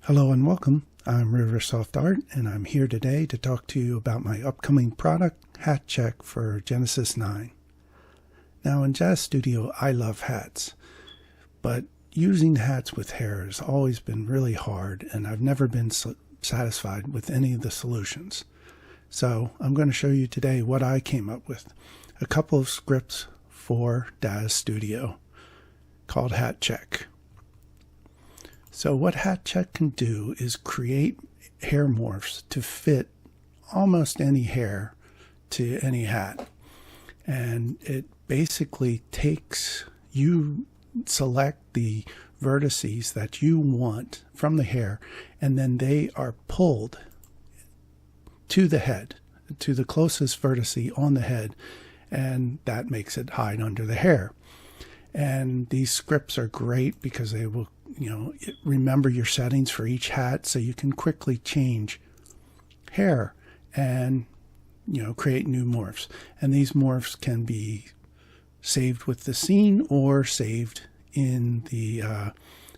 Hello and welcome. I'm Riversoft Art, and I'm here today to talk to you about my upcoming product, Hat Check for Genesis 9. Now in Daz Studio, I love hats, but using hats with hair has always been really hard, and I've never been satisfied with any of the solutions. So I'm going to show you today what I came up with. A couple of scripts for Daz Studio called Hat Check. So what Hat Check can do is create hair morphs to fit almost any hair to any hat. And it basically takes, you select the vertices that you want from the hair, and then they are pulled to the head, to the closest vertice on the head, and that makes it hide under the hair. And these scripts are great because they will, remember your settings for each hat, so you can quickly change hair and, create new morphs. And these morphs can be saved with the scene or saved in the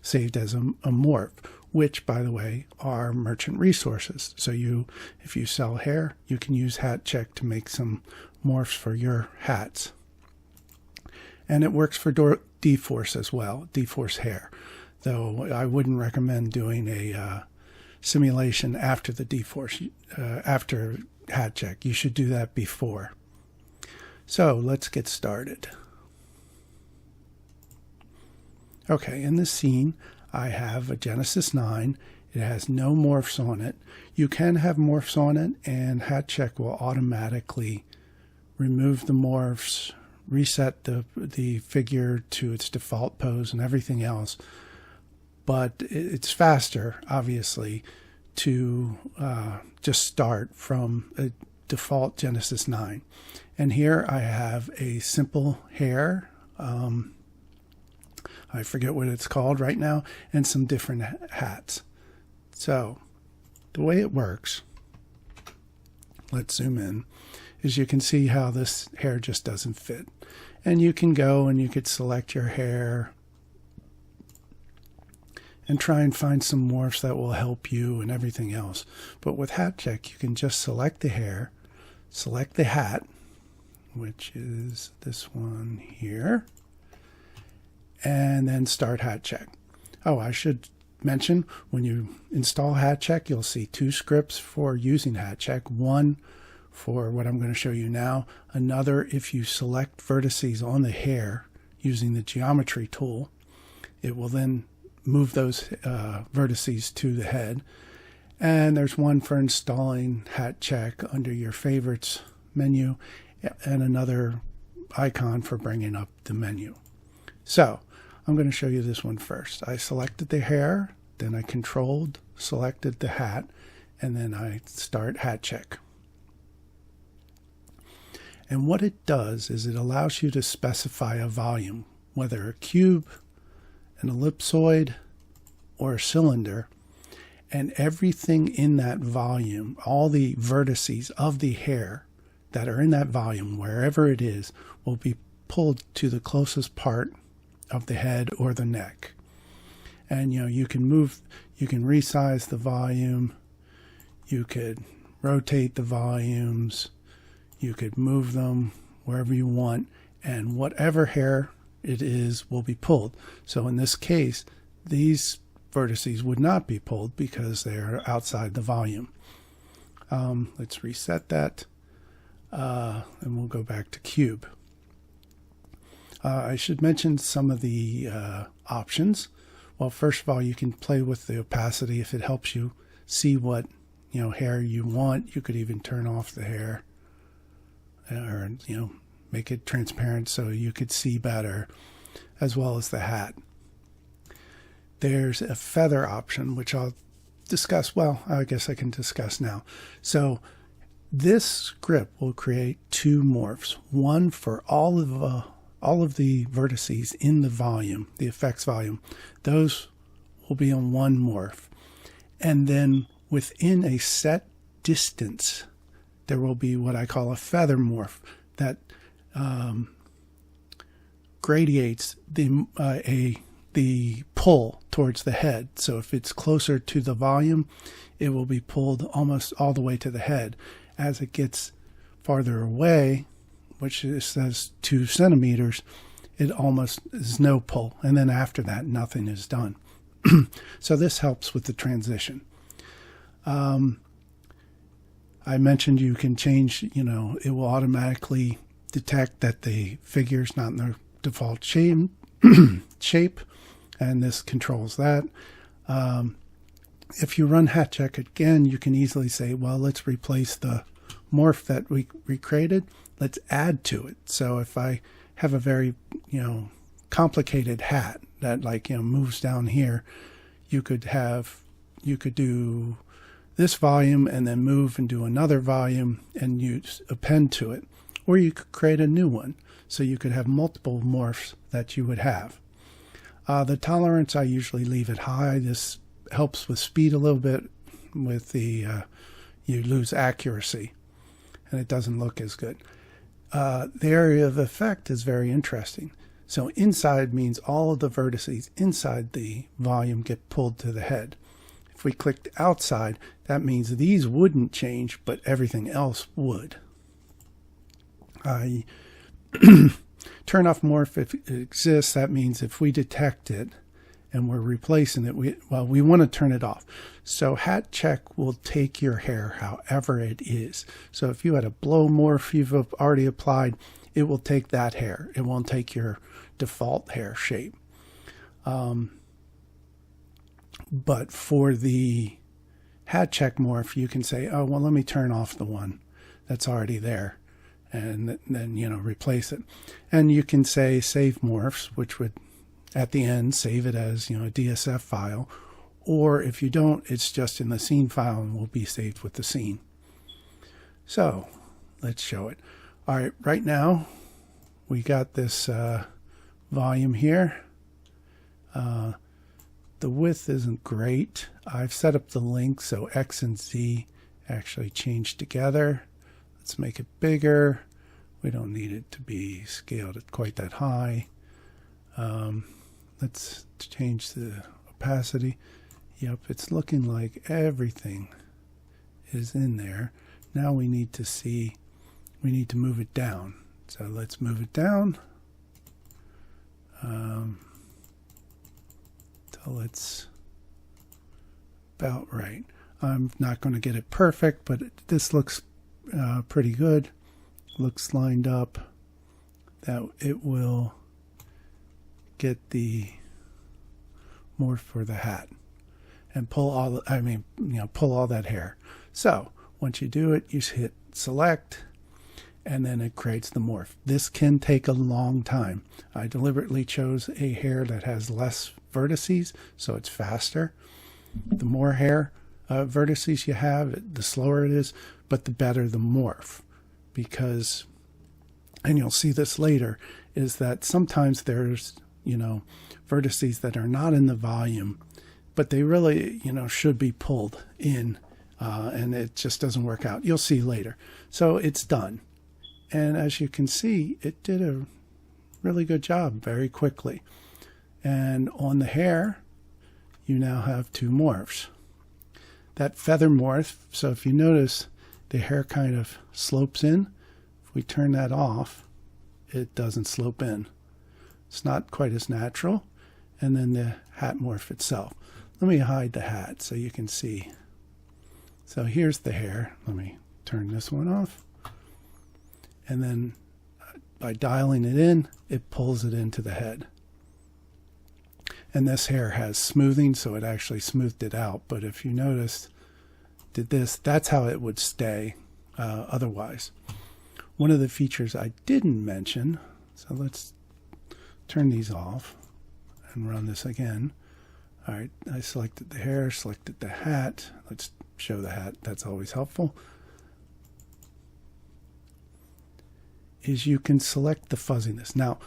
saved as a morph, which, by the way, are merchant resources. So if you sell hair, you can use Hat Check to make some morphs for your hats. And it works for deforce as well, deforce hair. Though I wouldn't recommend doing a simulation after the deforce, after Hat Check. You should do that before. So let's get started. Okay, in this scene, I have a Genesis 9. It has no morphs on it. You can have morphs on it, and Hat Check will automatically remove the morphs, reset the figure to its default pose and everything else. But it's faster, obviously, to just start from a default Genesis 9. And here I have a simple hair, I forget what it's called right now, and some different hats. So the way it works, let's zoom in, is you can see how this hair just doesn't fit. And you can go and you could select your hair and try and find some morphs that will help you and everything else. But with Hat Check, you can just select the hair, select the hat, which is this one here, and then start Hat Check. Oh, I should mention, when you install Hat Check, you'll see two scripts for using Hat Check. One for what I'm going to show you now. Another, if you select vertices on the hair using the geometry tool, it will then move those vertices to the head. And there's one for installing Hat Check under your favorites menu, and another icon for bringing up the menu. So I'm going to show you this one first. I selected the hair, then I selected the hat, and then I start Hat Check. And what it does is it allows you to specify a volume, whether a cube, an ellipsoid, or a cylinder, and everything in that volume, all the vertices of the hair that are in that volume, wherever it is, will be pulled to the closest part of the head or the neck. And you can resize the volume, you could rotate the volumes, you could move them wherever you want, and whatever hair it is will be pulled. So in this case, these vertices would not be pulled because they are outside the volume. Let's reset that, and we'll go back to cube. I should mention some of the options. Well, first of all, you can play with the opacity if it helps you see what hair you want. You could even turn off the hair, or make it transparent so you could see better, as well as the hat. There's a feather option, which I'll discuss. Well, I guess I can discuss now. So this script will create two morphs, one for all of the vertices in the volume, the effects volume. Those will be on one morph. And then within a set distance, there will be what I call a feather morph that gradiates the the pull towards the head. So if it's closer to the volume, it will be pulled almost all the way to the head. As it gets farther away, which says 2 centimeters, it almost is no pull. And then after that, nothing is done. So this helps with the transition. I mentioned you can change, it will automatically detect that the figure's not in the default shape, and this controls that. If you run hat check again, you can easily say, well, let's replace the morph that we recreated. Let's add to it. So if I have a very, complicated hat that moves down here, you could do this volume and then move and do another volume and use append to it. Or you could create a new one. So you could have multiple morphs that you would have. The tolerance, I usually leave it high. This helps with speed a little bit. With the, you lose accuracy and it doesn't look as good. The area of effect is very interesting. So inside means all of the vertices inside the volume get pulled to the head. If we clicked outside, that means these wouldn't change, but everything else would. I turn off morph if it exists. That means if we detect it and we're replacing it, we want to turn it off. So hat check will take your hair however it is. So if you had a blow morph you've already applied, it will take that hair. It won't take your default hair shape. But for the hat check morph, you can say, oh, well, let me turn off the one that's already there and then, replace it. And you can say save morphs, which would at the end save it as, a DSF file. Or if you don't, it's just in the scene file and will be saved with the scene. So let's show it. All right, right now we got this volume here. The width isn't great. I've set up the link so X and Z actually change together. Let's make it bigger. We don't need it to be scaled at quite that high. Let's change the opacity. Yep, it's looking like everything is in there. Now we need to move it down. So let's move it down. Till it's about right. I'm not going to get it perfect, but this looks pretty good. Looks lined up. That it will get the morph for the hat and pull all. Pull all that hair. So once you do it, you hit select, and then it creates the morph. This can take a long time. I deliberately chose a hair that has less vertices, so it's faster. The more hair vertices you have, the slower it is, but the better the morph. Because, and you'll see this later, is that sometimes there's, vertices that are not in the volume, but they really, should be pulled in, and it just doesn't work out. You'll see later. So it's done. And as you can see, it did a really good job very quickly. And on the hair, you now have 2 morphs. That feather morph, so if you notice, the hair kind of slopes in. If we turn that off, it doesn't slope in. It's not quite as natural. And then the hat morph itself. Let me hide the hat so you can see. So here's the hair. Let me turn this one off. And then by dialing it in, it pulls it into the head. And this hair has smoothing, so it actually smoothed it out. But if you noticed, did this, that's how it would stay otherwise. One of the features I didn't mention, so let's turn these off and run this again. All right, I selected the hair, selected the hat. Let's show the hat, that's always helpful. Is you can select the fuzziness. Now,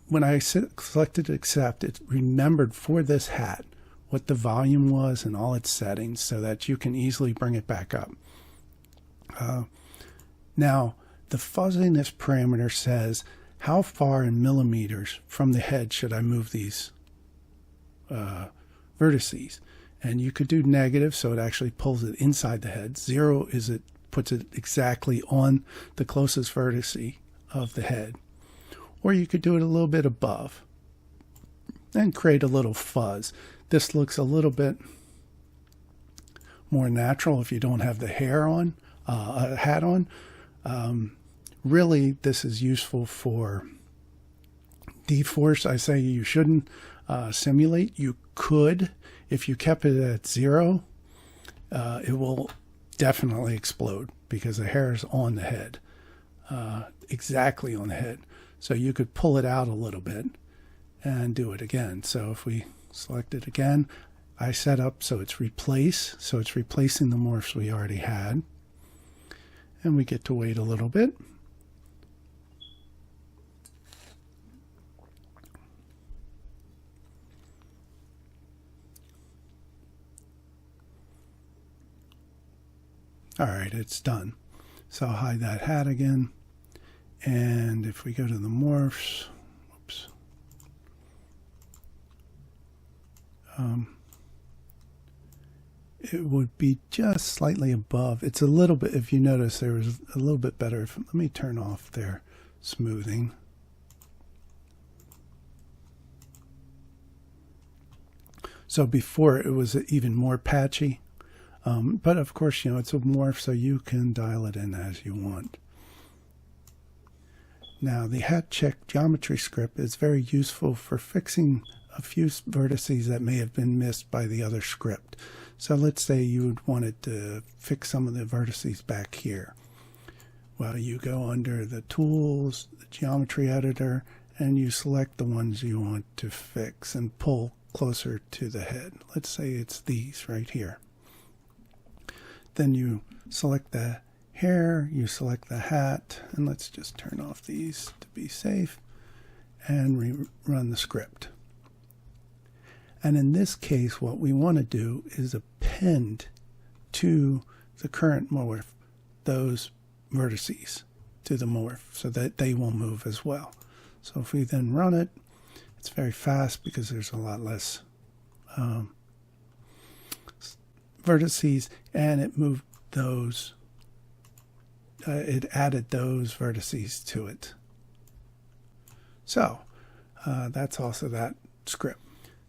when I selected accept, it remembered for this hat what the volume was and all its settings so that you can easily bring it back up. Now, the fuzziness parameter says how far in millimeters from the head should I move these vertices? And you could do negative, so it actually pulls it inside the head. 0 is it puts it exactly on the closest vertice of the head. Or you could do it a little bit above and create a little fuzz. This looks a little bit more natural if you don't have the hair on, a hat on. Really, this is useful for D-force. I say you shouldn't simulate. You could, if you kept it at 0, it will definitely explode because the hair is on the head, exactly on the head. So you could pull it out a little bit and do it again. So if we select it again, I set up so it's replace, so it's replacing the morphs we already had. And we get to wait a little bit. All right, it's done. So I'll hide that hat again. And if we go to the morphs, whoops. It would be just slightly above. It's a little bit, if you notice, there was a little bit better. Let me turn off their smoothing. So before it was even more patchy. But of course, you know, it's a morph, so you can dial it in as you want. Now, the hat check geometry script is very useful for fixing a few vertices that may have been missed by the other script. So let's say you wanted to fix some of the vertices back here. Well, you go under the tools, the geometry editor, and you select the ones you want to fix and pull closer to the head. Let's say it's these right here. Then you select the hair, you select the hat, and let's just turn off these to be safe and run the script. And in this case, what we want to do is append to the current morph those vertices to the morph so that they will move as well. So if we then run it, it's very fast because there's a lot less vertices, and it moved those, it added those vertices to it. So that's also that script.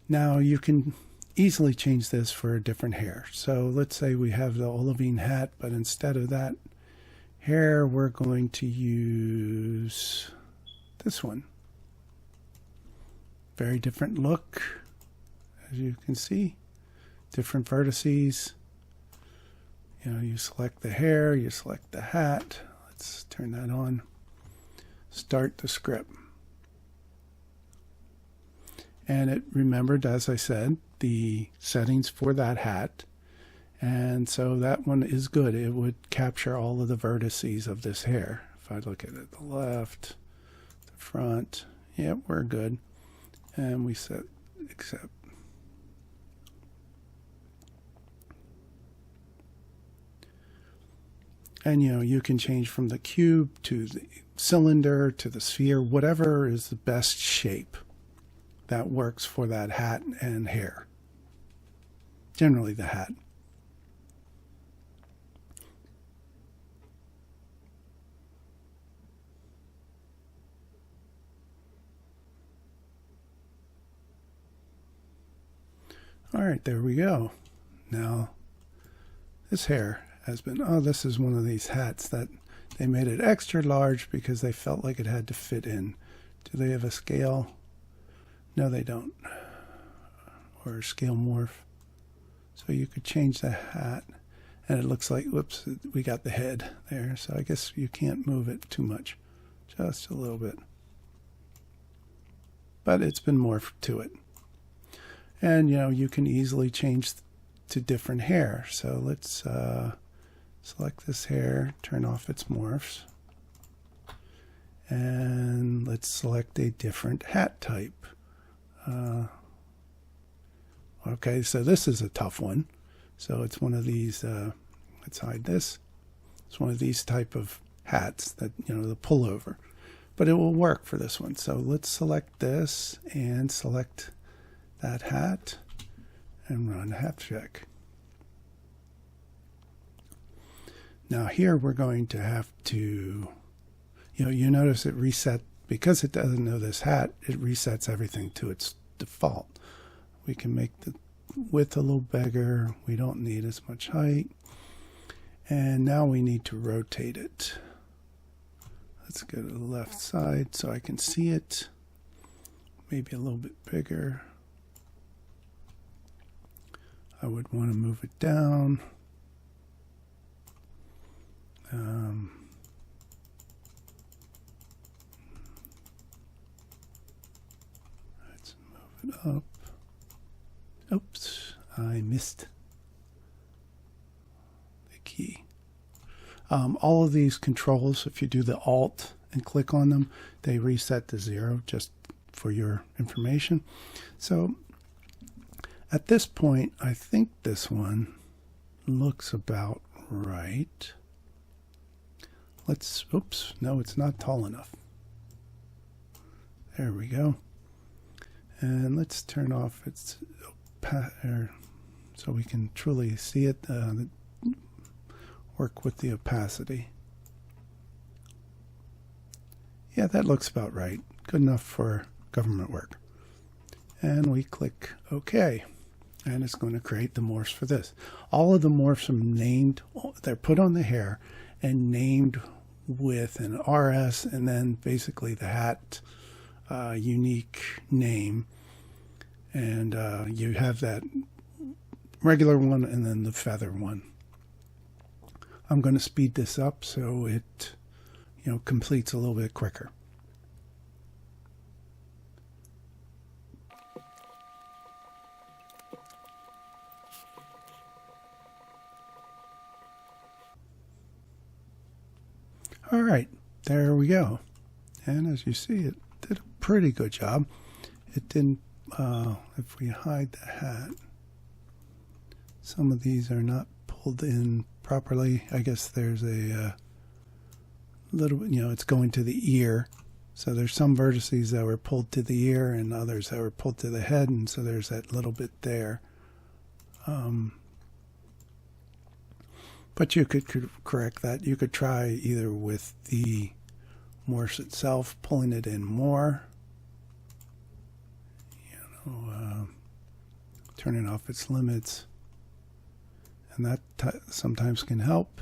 Now you can easily change this for a different hair. So let's say we have the olivine hat, but instead of that hair, we're going to use this one. Very different look, as you can see. Different vertices. You know, you select the hair, you select the hat. Let's turn that on. Start the script. And it remembered, as I said, the settings for that hat. And so that one is good. It would capture all of the vertices of this hair. If I look at it, the left, the front, yep, we're good. And we set accept. And you know, you can change from the cube to the cylinder to the sphere, whatever is the best shape that works for that hat and hair. Generally the hat. All right, there we go. Now, this hair has been, oh, this is one of these hats that they made it extra large because they felt like it had to fit in. Do they have a scale? No, they don't. Or a scale morph. So you could change the hat, and it looks like, whoops, we got the head there. So I guess you can't move it too much, just a little bit. But it's been morphed to it. And, you know, you can easily change to different hair. So let's select this hair, turn off its morphs. And let's select a different hat type. Okay, so this is a tough one. So it's one of these, let's hide this. It's one of these type of hats that, you know, the pullover. but it will work for this one. So let's select this and select that hat and run hat check. Now here we're going to have to, you notice it reset, because it doesn't know this hat, it resets everything to its default. We can make the width a little bigger. We don't need as much height. And now we need to rotate it. Let's go to the left side so I can see it. Maybe a little bit bigger. I would want to move it down. Let's move it up. Oops, I missed the key. All of these controls, if you do the Alt and click on them, they reset to 0, just for your information. So at this point, I think this one looks about right. Oops, no, it's not tall enough. There we go. And let's turn off its so we can truly see it, work with the opacity. Yeah, that looks about right. Good enough for government work. And we click OK. And it's going to create the morphs for this. All of the morphs are named, they're put on the hair and named with an RS and then basically the hat unique name. And you have that regular one and then the feather one. I'm going to speed this up so it completes a little bit quicker. All right, there we go. And as you see, it did a pretty good job. It didn't, if we hide the hat, some of these are not pulled in properly. I guess there's a little bit, it's going to the ear. So there's some vertices that were pulled to the ear and others that were pulled to the head, and so there's that little bit there. But you could correct that. You could try either with the morphs itself, pulling it in more, turning off its limits, and that sometimes can help.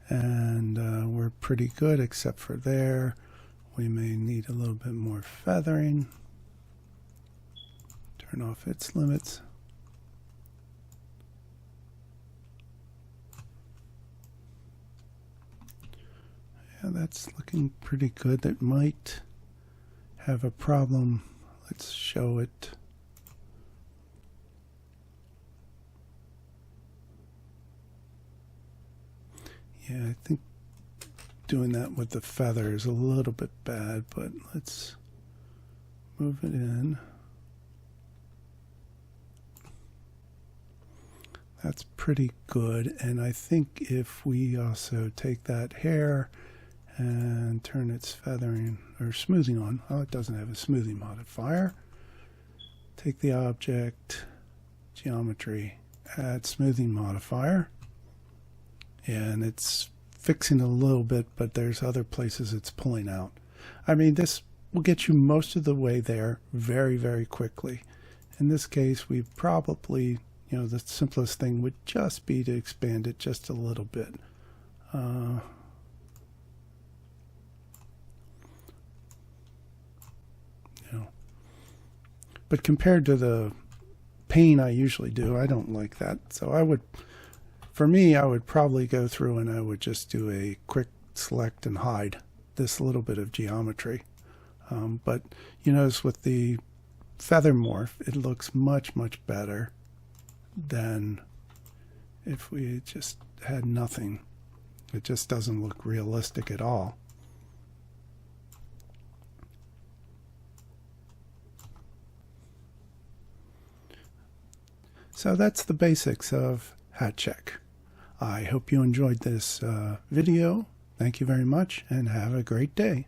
And we're pretty good except for there. We may need a little bit more feathering. Turn off its limits. Yeah, that's looking pretty good. That might have a problem. Let's show it. Yeah, I think doing that with the feather is a little bit bad, but let's move it in. That's pretty good. And I think if we also take that hair and turn its feathering or smoothing on. Oh, it doesn't have a smoothing modifier. Take the object, geometry, add smoothing modifier. And it's fixing a little bit, but there's other places it's pulling out. I mean, this will get you most of the way there very, very quickly. In this case, we probably, the simplest thing would just be to expand it just a little bit. But compared to the pain I usually do, I don't like that. So for me, I would probably go through and I would just do a quick select and hide this little bit of geometry. But you notice with the feather morph, it looks much, much better than if we just had nothing. It just doesn't look realistic at all. So that's the basics of hat check. I hope you enjoyed this video. Thank you very much and have a great day.